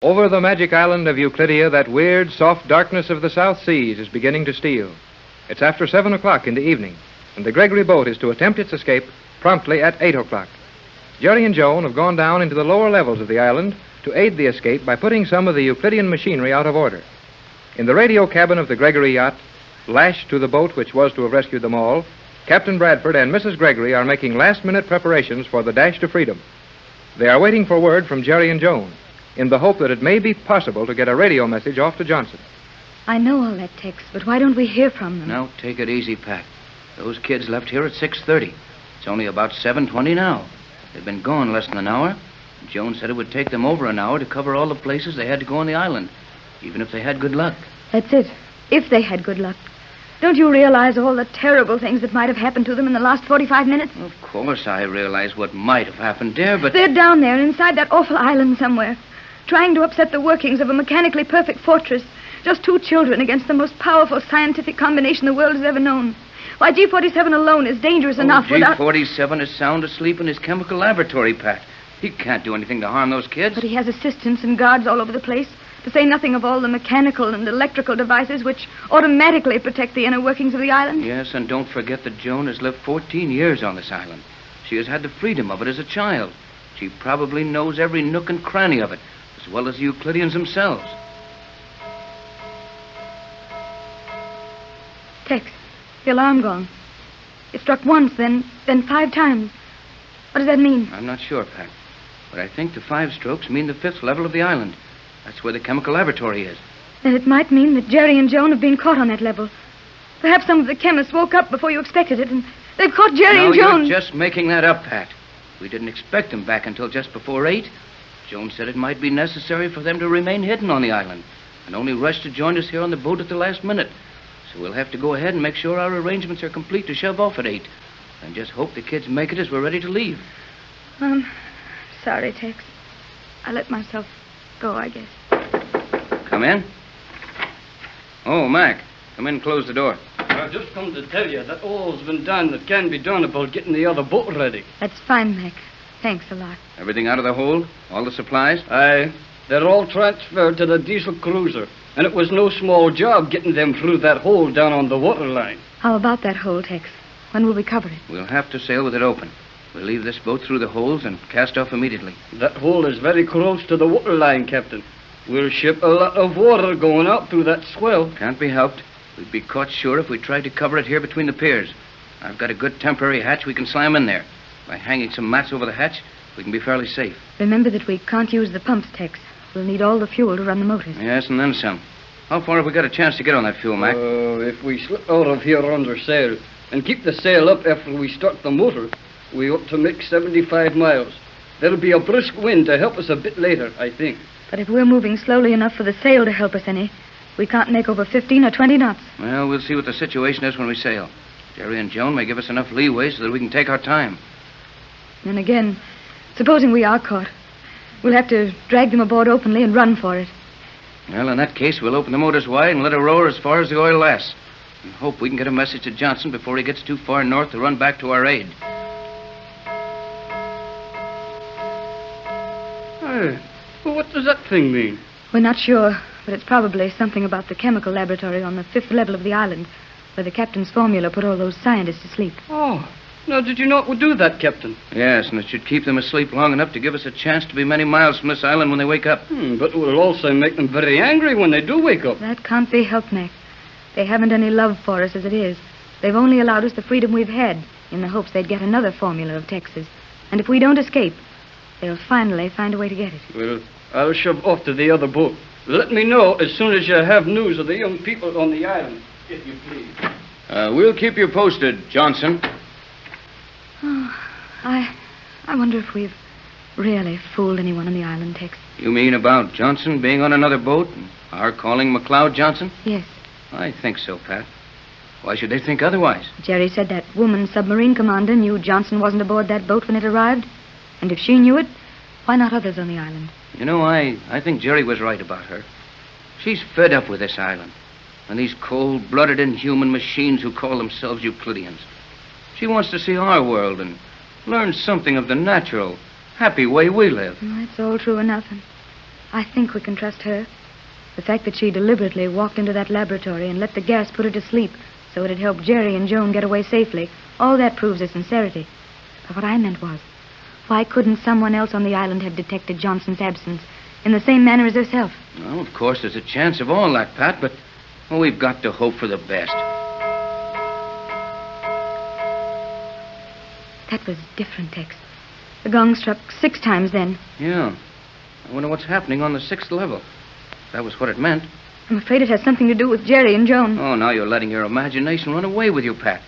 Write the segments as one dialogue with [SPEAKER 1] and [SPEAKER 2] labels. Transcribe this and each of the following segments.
[SPEAKER 1] Over the magic island of Euclidia, that weird, soft darkness of the South Seas is beginning to steal. It's after 7 o'clock in the evening, and the Gregory boat is to attempt its escape promptly at 8 o'clock. Jerry and Joan have gone down into the lower levels of the island to aid the escape by putting some of the Euclidean machinery out of order. In the radio cabin of the Gregory yacht, lashed to the boat which was to have rescued them all, Captain Bradford and Mrs. Gregory are making last-minute preparations for the dash to freedom. They are waiting for word from Jerry and Joan, in the hope that it may be possible to get a radio message off to Johnson.
[SPEAKER 2] I know all that, Tex, but why don't we hear from them?
[SPEAKER 3] Now, take it easy, Pat. Those kids left here at 6:30. It's only about 7:20 now. They've been gone less than an hour. Joan said it would take them over an hour to cover all the places they had to go on the island, even if they had good luck.
[SPEAKER 2] That's it. If they had good luck. Don't you realize all the terrible things that might have happened to them in the last 45 minutes?
[SPEAKER 3] Of course I realize what might have happened, dear, but...
[SPEAKER 2] They're down there inside that awful island somewhere, trying to upset the workings of a mechanically perfect fortress. Just two children against the most powerful scientific combination the world has ever known. Why, G-47 alone is dangerous enough without...
[SPEAKER 3] G-47 is sound asleep in his chemical laboratory, Pat. He can't do anything to harm those kids.
[SPEAKER 2] But he has assistants and guards all over the place, to say nothing of all the mechanical and electrical devices which automatically protect the inner workings of the island.
[SPEAKER 3] Yes, and don't forget that Joan has lived 14 years on this island. She has had the freedom of it as a child. She probably knows every nook and cranny of it, as well as the Euclideans themselves.
[SPEAKER 2] Tex, the alarm gong. It struck once, then 5 times. What does that mean?
[SPEAKER 3] I'm not sure, Pat. But I think the 5 strokes mean the 5th level of the island. That's where the chemical laboratory is.
[SPEAKER 2] Then it might mean that Jerry and Joan have been caught on that level. Perhaps some of the chemists woke up before you expected it, and they've caught Jerry and Joan.
[SPEAKER 3] You're just making that up, Pat. We didn't expect them back until just before 8. Joan said it might be necessary for them to remain hidden on the island, and only rushed to join us here on the boat at the last minute. So we'll have to go ahead and make sure our arrangements are complete to shove off at 8. And just hope the kids make it as we're ready to leave.
[SPEAKER 2] Sorry, Tex. I let myself go, I guess.
[SPEAKER 3] Come in. Oh, Mac. Come in and close the door.
[SPEAKER 4] I've just come to tell you that all's been done that can be done about getting the other boat ready.
[SPEAKER 2] That's fine, Mac. Thanks a lot.
[SPEAKER 3] Everything out of the hold? All the supplies?
[SPEAKER 4] Aye. They're all transferred to the diesel cruiser. And it was no small job getting them through that hole down on the waterline.
[SPEAKER 2] How about that hole, Tex? When will we cover it?
[SPEAKER 3] We'll have to sail with it open. We'll leave this boat through the holes and cast off immediately.
[SPEAKER 4] That hole is very close to the waterline, Captain. We'll ship a lot of water going out through that swell.
[SPEAKER 3] Can't be helped. We'd be caught sure if we tried to cover it here between the piers. I've got a good temporary hatch we can slam in there. By hanging some mats over the hatch, we can be fairly safe.
[SPEAKER 2] Remember that we can't use the pumps, Tex. We'll need all the fuel to run the motors.
[SPEAKER 3] Yes, and then some. How far have we got a chance to get on that fuel, Mac?
[SPEAKER 4] If we slip out of here under sail and keep the sail up after we start the motor, we ought to make 75 miles. There'll be a brisk wind to help us a bit later, I think.
[SPEAKER 2] But if we're moving slowly enough for the sail to help us any, we can't make over 15 or 20 knots.
[SPEAKER 3] Well, we'll see what the situation is when we sail. Jerry and Joan may give us enough leeway so that we can take our time.
[SPEAKER 2] Then again, supposing we are caught, we'll have to drag them aboard openly and run for it.
[SPEAKER 3] Well, in that case, we'll open the motors wide and let her roar as far as the oil lasts. And hope we can get a message to Johnson before he gets too far north to run back to our aid.
[SPEAKER 4] Hey, well, what does that thing mean?
[SPEAKER 2] We're not sure, but it's probably something about the chemical laboratory on the 5th level of the island, where the captain's formula put all those scientists to sleep.
[SPEAKER 4] Oh, now did you know it would do that, Captain?
[SPEAKER 3] Yes, and it should keep them asleep long enough to give us a chance to be many miles from this island when they wake up.
[SPEAKER 4] But it will also make them very angry when they do wake up.
[SPEAKER 2] That can't be helped, Mac. They haven't any love for us as it is. They've only allowed us the freedom we've had in the hopes they'd get another formula of Texas. And if we don't escape, they'll finally find a way to get it.
[SPEAKER 4] Well, I'll shove off to the other boat. Let me know as soon as you have news of the young people on the island, if you please.
[SPEAKER 3] We'll keep you posted, Johnson.
[SPEAKER 2] Oh, I wonder if we've really fooled anyone on the island, Tex.
[SPEAKER 3] You mean about Johnson being on another boat and our calling McLeod Johnson?
[SPEAKER 2] Yes.
[SPEAKER 3] I think so, Pat. Why should they think otherwise?
[SPEAKER 2] Jerry said that woman submarine commander knew Johnson wasn't aboard that boat when it arrived. And if she knew it, why not others on the island?
[SPEAKER 3] You know, I think Jerry was right about her. She's fed up with this island and these cold-blooded, inhuman machines who call themselves Euclideans. She wants to see our world and learn something of the natural, happy way we live.
[SPEAKER 2] That's all true enough. And I think we can trust her. The fact that she deliberately walked into that laboratory and let the gas put her to sleep so it'd help Jerry and Joan get away safely, all that proves her sincerity. But what I meant was, why couldn't someone else on the island have detected Johnson's absence in the same manner as herself?
[SPEAKER 3] Well, of course, there's a chance of all that, Pat, but we've got to hope for the best.
[SPEAKER 2] That was different, Tex. The gong struck 6 times then.
[SPEAKER 3] Yeah. I wonder what's happening on the 6th level. That was what it meant.
[SPEAKER 2] I'm afraid it has something to do with Jerry and Joan.
[SPEAKER 3] Oh, now you're letting your imagination run away with you, Pat.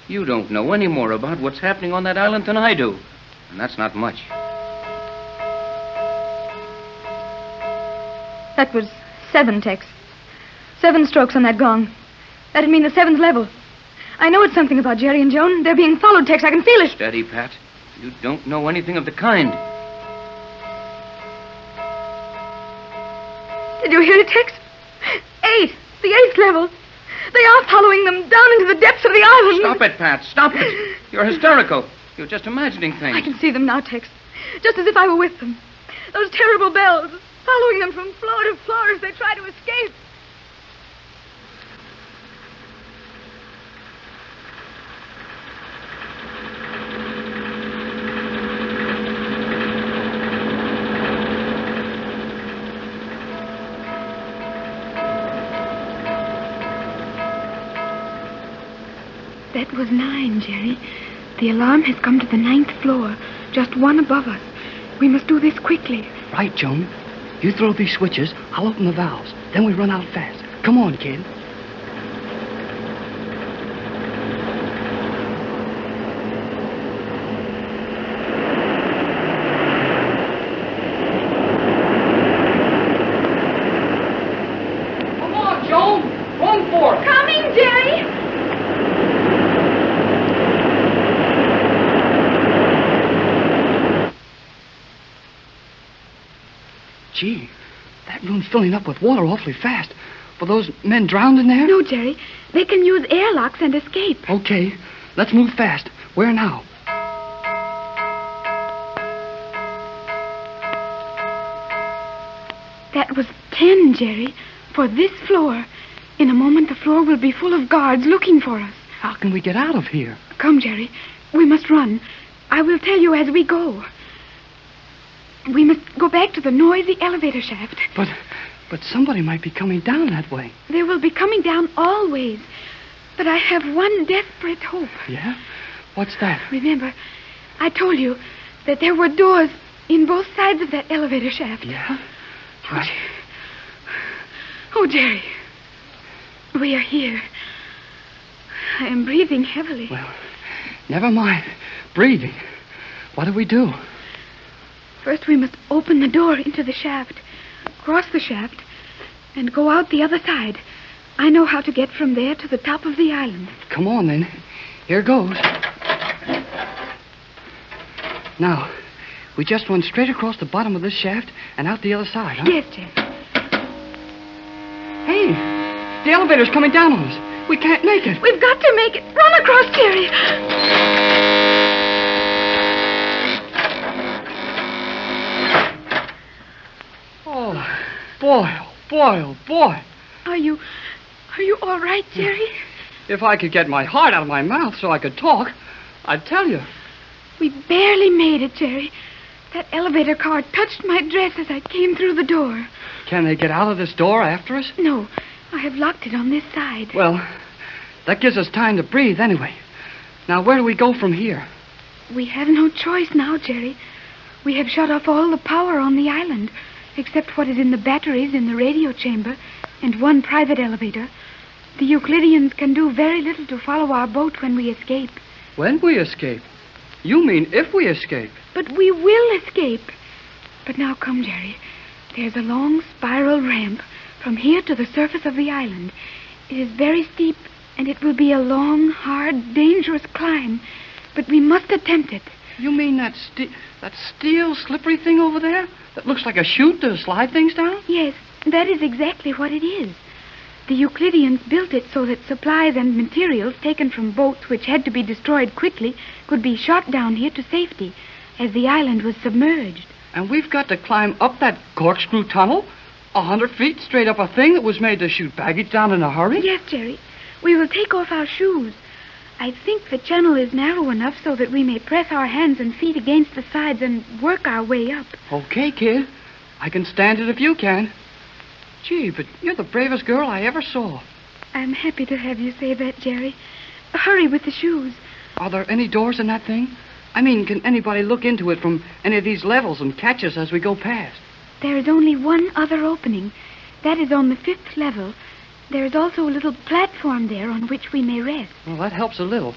[SPEAKER 3] You don't know any more about what's happening on that island than I do. And that's not much.
[SPEAKER 2] That was 7, Tex. 7 strokes on that gong. That'd mean the 7th level. I know it's something about Jerry and Joan. They're being followed, Tex. I can feel it.
[SPEAKER 3] Steady, Pat. You don't know anything of the kind.
[SPEAKER 2] Did you hear it, Tex? 8. The 8th level. They are following them down into the depths of the island.
[SPEAKER 3] Stop it, Pat. Stop it. You're hysterical. You're just imagining things.
[SPEAKER 2] I can see them now, Tex. Just as if I were with them. Those terrible bells following them from floor to floor as they try to escape.
[SPEAKER 5] That was 9, Jerry. The alarm has come to the 9th floor, just one above us. We must do this quickly.
[SPEAKER 4] Right, Joan. You throw these switches, I'll open the valves. Then we run out fast. Come on, kid. Come on, Joan. Run for it.
[SPEAKER 2] Coming, Jerry.
[SPEAKER 4] Gee, that room's filling up with water awfully fast. Were those men drowned in there?
[SPEAKER 5] No, Jerry. They can use airlocks and escape.
[SPEAKER 4] Okay, let's move fast. Where now?
[SPEAKER 5] That was 10, Jerry, for this floor. In a moment, the floor will be full of guards looking for us.
[SPEAKER 4] How can we get out of here?
[SPEAKER 5] Come, Jerry. We must run. I will tell you as we go. We must go back to the noisy elevator shaft.
[SPEAKER 4] But somebody might be coming down that way.
[SPEAKER 5] They will be coming down always. But I have one desperate hope.
[SPEAKER 4] Yeah? What's that?
[SPEAKER 5] Remember, I told you that there were doors in both sides of that elevator shaft.
[SPEAKER 4] Yeah? Right.
[SPEAKER 5] Oh, Jerry. We are here. I am breathing heavily.
[SPEAKER 4] Well, never mind. Breathing. What do we do?
[SPEAKER 5] First, we must open the door into the shaft, cross the shaft, and go out the other side. I know how to get from there to the top of the island.
[SPEAKER 4] Come on, then. Here goes. Now, we just run straight across the bottom of this shaft and out the other side, huh?
[SPEAKER 5] Yes, Jerry.
[SPEAKER 4] Hey, the elevator's coming down on us. We can't make it.
[SPEAKER 5] We've got to make it. Run across, Jerry.
[SPEAKER 4] Boy.
[SPEAKER 5] Are you all right, Jerry?
[SPEAKER 4] If I could get my heart out of my mouth so I could talk, I'd tell you.
[SPEAKER 5] We barely made it, Jerry. That elevator car touched my dress as I came through the door.
[SPEAKER 4] Can they get out of this door after us?
[SPEAKER 5] No, I have locked it on this side.
[SPEAKER 4] Well, that gives us time to breathe anyway. Now, where do we go from here?
[SPEAKER 5] We have no choice now, Jerry. We have shut off all the power on the island, except what is in the batteries in the radio chamber and one private elevator. The Euclideans can do very little to follow our boat when we escape.
[SPEAKER 4] When we escape? You mean if we escape?
[SPEAKER 5] But we will escape. But now come, Jerry. There's a long spiral ramp from here to the surface of the island. It is very steep, and it will be a long, hard, dangerous climb. But we must attempt it.
[SPEAKER 4] You mean that steel slippery thing over there? That looks like a chute to slide things down?
[SPEAKER 5] Yes, that is exactly what it is. The Euclideans built it so that supplies and materials taken from boats which had to be destroyed quickly could be shot down here to safety, as the island was submerged.
[SPEAKER 4] And we've got to climb up that corkscrew tunnel? 100 feet straight up a thing that was made to shoot baggage down in a hurry?
[SPEAKER 5] Yes, Jerry. We will take off our shoes. I think the channel is narrow enough so that we may press our hands and feet against the sides and work our way up.
[SPEAKER 4] Okay, kid. I can stand it if you can. Gee, but you're the bravest girl I ever saw.
[SPEAKER 5] I'm happy to have you say that, Jerry. Hurry with the shoes.
[SPEAKER 4] Are there any doors in that thing? I mean, can anybody look into it from any of these levels and catch us as we go past?
[SPEAKER 5] There is only one other opening. That is on the 5th level. There is also a little platform there on which we may rest.
[SPEAKER 4] Well, that helps a little.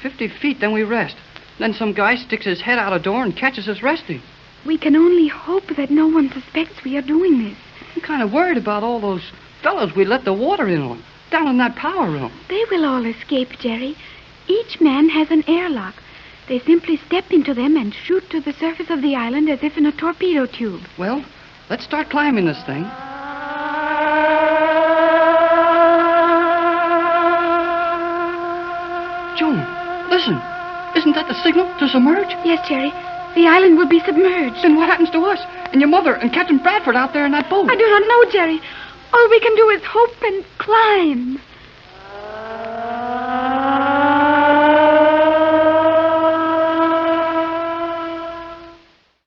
[SPEAKER 4] 50 feet, then we rest. Then some guy sticks his head out a door and catches us resting.
[SPEAKER 5] We can only hope that no one suspects we are doing this.
[SPEAKER 4] I'm kind of worried about all those fellows we let the water in on, down in that power room.
[SPEAKER 5] They will all escape, Jerry. Each man has an airlock. They simply step into them and shoot to the surface of the island as if in a torpedo tube.
[SPEAKER 4] Well, let's start climbing this thing. Joan, listen. Isn't that the signal to submerge?
[SPEAKER 5] Yes, Jerry. The island will be submerged.
[SPEAKER 4] Then what happens to us? And your mother and Captain Bradford out there in that boat?
[SPEAKER 5] I do not know, Jerry. All we can do is hope and climb.